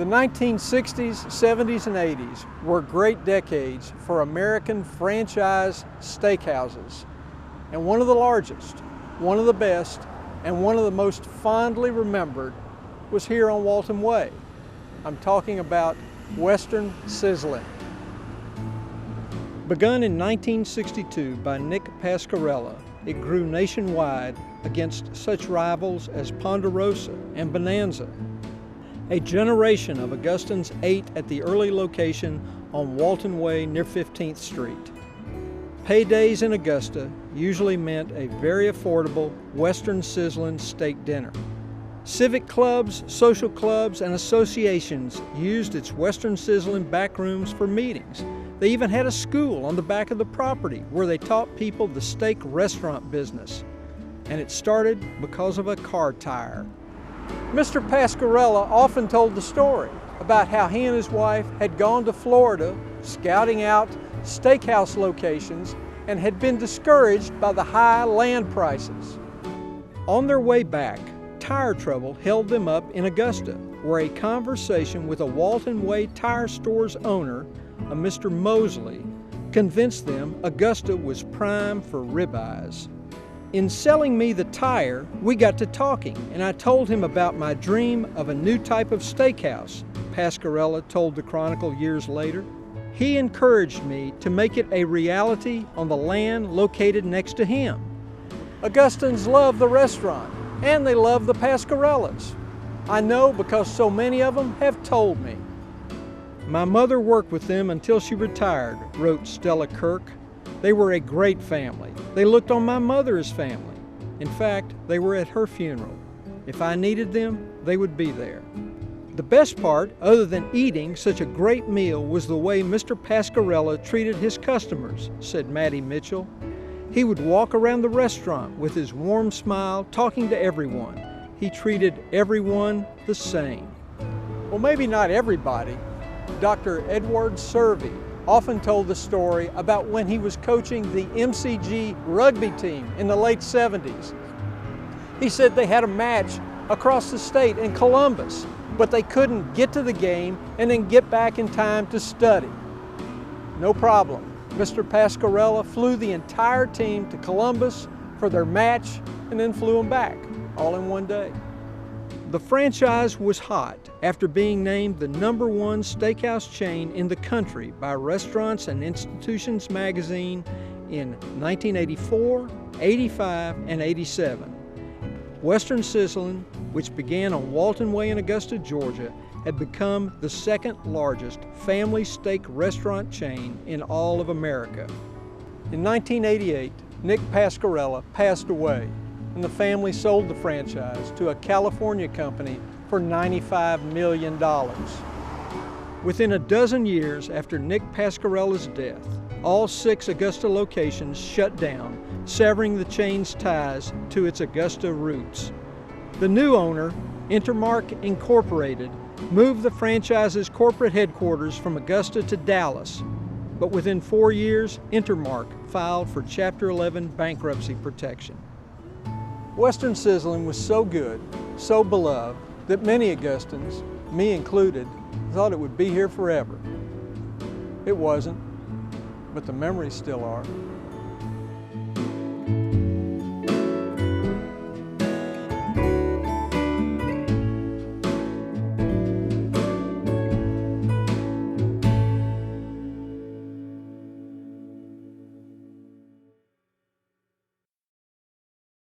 The 1960s, 70s, and 80s were great decades for American franchise steakhouses, and one of the largest, one of the best, and one of the most fondly remembered was here on Walton Way. I'm talking about Western Sizzlin. Begun in 1962 by Nick Pasquarella, it grew nationwide against such rivals as Ponderosa and Bonanza. A generation of Augustans ate at the early location on Walton Way near 15th Street. Paydays in Augusta usually meant a very affordable Western Sizzlin steak dinner. Civic clubs, social clubs, and associations used its Western Sizzlin back rooms for meetings. They even had a school on the back of the property where they taught people the steak restaurant business. And it started because of a car tire. Mr. Pasquarella often told the story about how he and his wife had gone to Florida scouting out steakhouse locations and had been discouraged by the high land prices. On their way back, tire trouble held them up in Augusta, where a conversation with a Walton Way tire store's owner, a Mr. Mosley, convinced them Augusta was prime for ribeyes. In selling me the tire, we got to talking, and I told him about my dream of a new type of steakhouse, Pasquarella told the Chronicle years later. He encouraged me to make it a reality on the land located next to him. Augustans love the restaurant, and they love the Pasquarellas. I know because so many of them have told me. My mother worked with them until she retired, wrote Stella Kirk. They were a great family. They looked on my mother as family. In fact, they were at her funeral. If I needed them, they would be there. The best part, other than eating such a great meal, was the way Mr. Pasquarella treated his customers, said Mattie Mitchell. He would walk around the restaurant with his warm smile, talking to everyone. He treated everyone the same. Well, maybe not everybody. Dr. Edward Servey often told the story about when he was coaching the MCG rugby team in the late 70s. He said they had a match across the state in Columbus, but they couldn't get to the game and then get back in time to study. No problem. Mr. Pasquarella flew the entire team to Columbus for their match and then flew them back, all in one day. The franchise was hot after being named the #1 steakhouse chain in the country by Restaurants and Institutions magazine in 1984, 85, and 87. Western Sizzlin, which began on Walton Way in Augusta, Georgia, had become the second largest family steak restaurant chain in all of America. In 1988, Nick Pasquarella passed away, and the family sold the franchise to a California company for $95 million. Within a dozen years after Nick Pasquarella's death, all 6 Augusta locations shut down, severing the chain's ties to its Augusta roots. The new owner, Intermark Incorporated, moved the franchise's corporate headquarters from Augusta to Dallas, but within 4 years, Intermark filed for Chapter 11 bankruptcy protection. Western Sizzlin was so good, so beloved, that many Augustans, me included, thought it would be here forever. It wasn't, but the memories still are.